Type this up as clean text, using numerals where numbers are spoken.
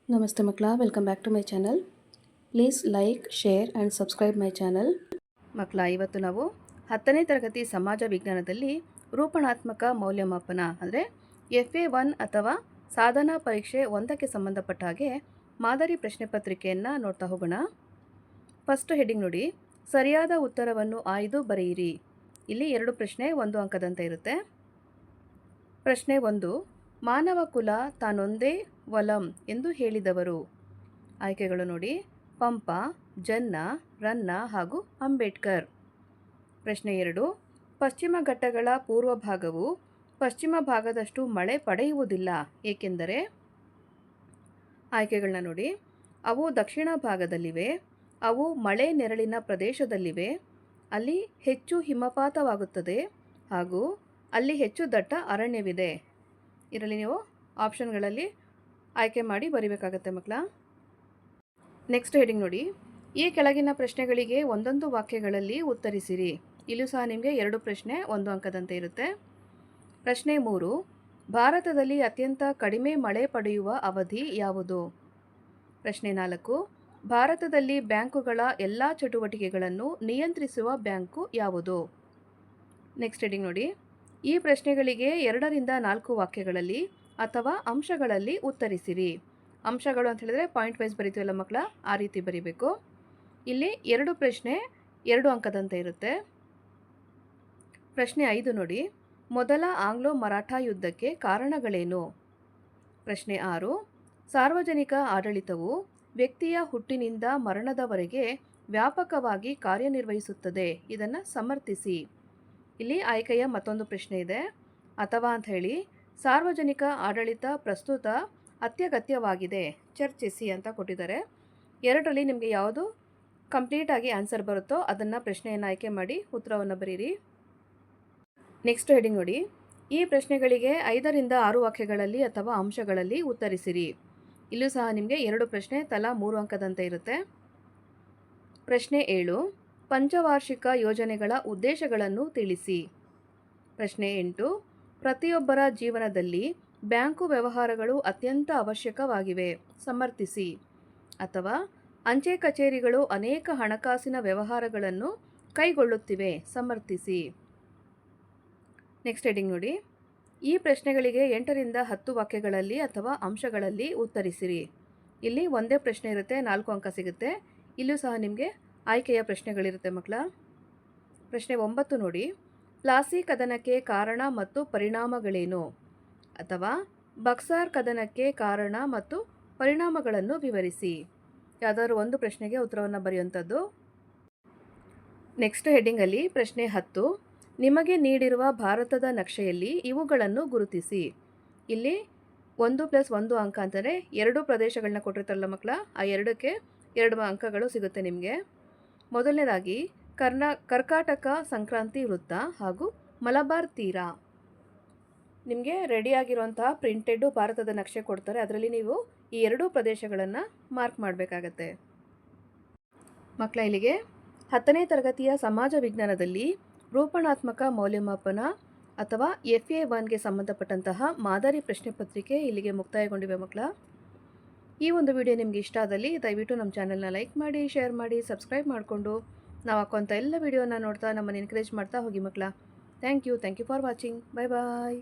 ನಮಸ್ತೆ ಮಕ್ಕಳ, welcome back to my channel. Please like, share and subscribe my channel. ಮಕ್ಕಳ, ಇವತ್ತು ನಾವು 10ನೇ ತರಗತಿ ಸಮಾಜ ವಿಜ್ಞಾನದಲ್ಲಿ ರೂಪಣಾತ್ಮಕ ಮೌಲ್ಯಮಾಪನ ಅಂದರೆ FA1 ಅಥವಾ ಸಾಧನಾ ಪರೀಕ್ಷೆ 1ಕ್ಕೆ ಸಂಬಂಧಪಟ್ಟ ಹಾಗೆ ಮಾದರಿ ಪ್ರಶ್ನೆ ಪತ್ರಿಕೆಯನ್ನು ನೋಡ್ತಾ ಹೋಗೋಣ. ಫಸ್ಟ್ ಹೆಡ್ಡಿಂಗ್ ನೋಡಿ, ಸರಿಯಾದ ಉತ್ತರವನ್ನು ಆಯ್ದು ಬರೆಯಿರಿ. ಇಲ್ಲಿ 2 ಪ್ರಶ್ನೆ 1 ಅಂಕದಂತೆ ಇರುತ್ತೆ. ಪ್ರಶ್ನೆ 1, ಮಾನವ ಕುಲ ತಾನೊಂದೇ ವಲಂ ಎಂದು ಹೇಳಿದವರು. ಆಯ್ಕೆಗಳು ನೋಡಿ, ಪಂಪ, ಜನ್ನ, ರನ್ನ ಹಾಗೂ ಅಂಬೇಡ್ಕರ್. ಪ್ರಶ್ನೆ 2, ಪಶ್ಚಿಮ ಘಟ್ಟಗಳ ಪೂರ್ವ ಭಾಗವು ಪಶ್ಚಿಮ ಭಾಗದಷ್ಟು ಮಳೆ ಪಡೆಯುವುದಿಲ್ಲ, ಏಕೆಂದರೆ. ಆಯ್ಕೆಗಳನ್ನ ನೋಡಿ, ಅವು ದಕ್ಷಿಣ ಭಾಗದಲ್ಲಿವೆ, ಅವು ಮಳೆ ನೆರಳಿನ ಪ್ರದೇಶದಲ್ಲಿವೆ, ಅಲ್ಲಿ ಹೆಚ್ಚು ಹಿಮಪಾತವಾಗುತ್ತದೆ ಹಾಗೂ ಅಲ್ಲಿ ಹೆಚ್ಚು ದಟ್ಟ ಅರಣ್ಯವಿದೆ. ಇದರಲ್ಲಿ ನೀವು ಆಪ್ಷನ್ಗಳಲ್ಲಿ ಆಯ್ಕೆ ಮಾಡಿ ಬರೀಬೇಕಾಗತ್ತೆ ಮಕ್ಕಳ. ನೆಕ್ಸ್ಟ್ ಹೆಡಿಂಗ್ ನೋಡಿ, ಈ ಕೆಳಗಿನ ಪ್ರಶ್ನೆಗಳಿಗೆ ಒಂದೊಂದು ವಾಕ್ಯಗಳಲ್ಲಿ ಉತ್ತರಿಸಿರಿ. ಇಲ್ಲೂ ಸಹ ನಿಮಗೆ 2 ಪ್ರಶ್ನೆ 1 ಅಂಕದಂತೆ ಇರುತ್ತೆ. ಪ್ರಶ್ನೆ 3, ಭಾರತದಲ್ಲಿ ಅತ್ಯಂತ ಕಡಿಮೆ ಮಳೆ ಪಡೆಯುವ ಅವಧಿ ಯಾವುದು? ಪ್ರಶ್ನೆ 4, ಭಾರತದಲ್ಲಿ ಬ್ಯಾಂಕುಗಳ ಎಲ್ಲ ಚಟುವಟಿಕೆಗಳನ್ನು ನಿಯಂತ್ರಿಸುವ ಬ್ಯಾಂಕು ಯಾವುದು? ನೆಕ್ಸ್ಟ್ ಹೆಡಿಂಗ್ ನೋಡಿ, ಈ ಪ್ರಶ್ನೆಗಳಿಗೆ 2 ರಿಂದ 4 ವಾಕ್ಯಗಳಲ್ಲಿ ಅಥವಾ ಅಂಶಗಳಲ್ಲಿ ಉತ್ತರಿಸಿರಿ. ಅಂಶಗಳು ಅಂತ ಹೇಳಿದ್ರೆ ಪಾಯಿಂಟ್ ವೈಸ್ ಬರಿತೀವಲ್ಲ ಮಕ್ಕಳ, ಆ ರೀತಿ ಬರಿಬೇಕು. ಇಲ್ಲಿ 2 ಪ್ರಶ್ನೆ 2 ಅಂಕದಂತೆ ಇರುತ್ತೆ. ಪ್ರಶ್ನೆ 5 ನೋಡಿ, ಮೊದಲ ಆಂಗ್ಲೋ ಮರಾಠ ಯುದ್ಧಕ್ಕೆ ಕಾರಣಗಳೇನು? ಪ್ರಶ್ನೆ 6, ಸಾರ್ವಜನಿಕ ಆಡಳಿತವು ವ್ಯಕ್ತಿಯ ಹುಟ್ಟಿನಿಂದ ಮರಣದವರೆಗೆ ವ್ಯಾಪಕವಾಗಿ ಕಾರ್ಯನಿರ್ವಹಿಸುತ್ತದೆ, ಇದನ್ನು ಸಮರ್ಥಿಸಿ. ಇಲ್ಲಿ ಆಯ್ಕೆಯ ಮತ್ತೊಂದು ಪ್ರಶ್ನೆ ಇದೆ. ಅಥವಾ ಅಂತ ಹೇಳಿ, ಸಾರ್ವಜನಿಕ ಆಡಳಿತ ಪ್ರಸ್ತುತ ಅತ್ಯಗತ್ಯವಾಗಿದೆ, ಚರ್ಚಿಸಿ ಅಂತ ಕೊಟ್ಟಿದ್ದಾರೆ. 2ರಲ್ಲಿ ನಿಮಗೆ ಯಾವುದು ಕಂಪ್ಲೀಟಾಗಿ ಆನ್ಸರ್ ಬರುತ್ತೋ ಅದನ್ನು ಪ್ರಶ್ನೆಯನ್ನು ಆಯ್ಕೆ ಮಾಡಿ ಉತ್ತರವನ್ನು ಬರೀರಿ. ನೆಕ್ಸ್ಟ್ ಹೆಡಿಂಗ್ ನೋಡಿ, ಈ ಪ್ರಶ್ನೆಗಳಿಗೆ 5 ರಿಂದ 6 ವಾಕ್ಯಗಳಲ್ಲಿ ಅಥವಾ ಅಂಶಗಳಲ್ಲಿ ಉತ್ತರಿಸಿರಿ. ಇಲ್ಲೂ ಸಹ ನಿಮಗೆ 2 ಪ್ರಶ್ನೆ ತಲಾ 3 ಅಂಕದಂತೆ ಇರುತ್ತೆ. ಪ್ರಶ್ನೆ 7, ಪಂಚವಾರ್ಷಿಕ ಯೋಜನೆಗಳ ಉದ್ದೇಶಗಳನ್ನು ತಿಳಿಸಿ. ಪ್ರಶ್ನೆ 8, ಪ್ರತಿಯೊಬ್ಬರ ಜೀವನದಲ್ಲಿ ಬ್ಯಾಂಕು ವ್ಯವಹಾರಗಳು ಅತ್ಯಂತ ಅವಶ್ಯಕವಾಗಿವೆ, ಸಮರ್ಥಿಸಿ. ಅಥವಾ ಅಂಚೆ ಕಚೇರಿಗಳು ಅನೇಕ ಹಣಕಾಸಿನ ವ್ಯವಹಾರಗಳನ್ನು ಕೈಗೊಳ್ಳುತ್ತಿವೆ, ಸಮರ್ಥಿಸಿ. ನೆಕ್ಸ್ಟ್ ಹೆಡಿಂಗ್ ನೋಡಿ, ಈ ಪ್ರಶ್ನೆಗಳಿಗೆ 8 ರಿಂದ 10 ವಾಕ್ಯಗಳಲ್ಲಿ ಅಥವಾ ಅಂಶಗಳಲ್ಲಿ ಉತ್ತರಿಸಿರಿ. ಇಲ್ಲಿ ಒಂದೇ ಪ್ರಶ್ನೆ ಇರುತ್ತೆ, 4 ಅಂಕ ಸಿಗುತ್ತೆ. ಇಲ್ಲೂ ಸಹ ನಿಮಗೆ ಆಯ್ಕೆಯ ಪ್ರಶ್ನೆಗಳಿರುತ್ತೆ ಮಕ್ಕಳ. ಪ್ರಶ್ನೆ 9 ನೋಡಿ, ಪ್ಲಾಸಿ ಕದನಕ್ಕೆ ಕಾರಣ ಮತ್ತು ಪರಿಣಾಮಗಳೇನು? ಅಥವಾ ಬಕ್ಸಾರ್ ಕದನಕ್ಕೆ ಕಾರಣ ಮತ್ತು ಪರಿಣಾಮಗಳನ್ನು ವಿವರಿಸಿ. ಯಾವುದಾದ್ರು ಒಂದು ಪ್ರಶ್ನೆಗೆ ಉತ್ತರವನ್ನು ಬರೆಯುವಂಥದ್ದು. ನೆಕ್ಸ್ಟ್ ಹೆಡ್ಡಿಂಗಲ್ಲಿ ಪ್ರಶ್ನೆ 10, ನಿಮಗೆ ನೀಡಿರುವ ಭಾರತದ ನಕ್ಷೆಯಲ್ಲಿ ಇವುಗಳನ್ನು ಗುರುತಿಸಿ. ಇಲ್ಲಿ 1+1 ಅಂಕ ಅಂತಂದರೆ 2 ಪ್ರದೇಶಗಳನ್ನ ಕೊಟ್ಟಿರ್ತಾರಲ್ಲ ಮಕ್ಕಳ, ಆ 2ಕ್ಕೆ 2 ಅಂಕಗಳು ಸಿಗುತ್ತೆ ನಿಮಗೆ. ಮೊದಲನೇದಾಗಿ ಕರ್ಕಾಟಕ ಸಂಕ್ರಾಂತಿ ವೃತ್ತ ಹಾಗೂ ಮಲಬಾರ್ ತೀರ. ನಿಮಗೆ ರೆಡಿಯಾಗಿರುವಂತಹ ಪ್ರಿಂಟೆಡ್ ಭಾರತದ ನಕ್ಷೆ ಕೊಡ್ತಾರೆ, ಅದರಲ್ಲಿ ನೀವು ಈ 2 ಪ್ರದೇಶಗಳನ್ನು ಮಾರ್ಕ್ ಮಾಡಬೇಕಾಗತ್ತೆ. ಮಕ್ಕಳ, ಇಲ್ಲಿಗೆ 10ನೇ ತರಗತಿಯ ಸಮಾಜ ವಿಜ್ಞಾನದಲ್ಲಿ ರೂಪಣಾತ್ಮಕ ಮೌಲ್ಯಮಾಪನ ಅಥವಾ FA1ಗೆ ಸಂಬಂಧಪಟ್ಟಂತಹ ಮಾದರಿ ಪ್ರಶ್ನೆ ಪತ್ರಿಕೆ ಇಲ್ಲಿಗೆ ಮುಕ್ತಾಯಗೊಂಡಿವೆ ಮಕ್ಕಳ. ಈ ಒಂದು ವಿಡಿಯೋ ನಿಮಗೆ ಇಷ್ಟ ಆದಲ್ಲಿ ದಯವಿಟ್ಟು ನಮ್ಮ ಚಾನಲ್ನ ಲೈಕ್ ಮಾಡಿ, ಶೇರ್ ಮಾಡಿ, ಸಬ್ಸ್ಕ್ರೈಬ್ ಮಾಡಿಕೊಂಡು ನಾವು ಹಾಕುವಂಥ ಎಲ್ಲ ವಿಡಿಯೋನ ನೋಡ್ತಾ ನಮ್ಮನ್ನು ಎನ್ಕರೇಜ್ ಮಾಡ್ತಾ ಹೋಗಿ ಮಕ್ಕಳ. Thank you for watching. Bye bye.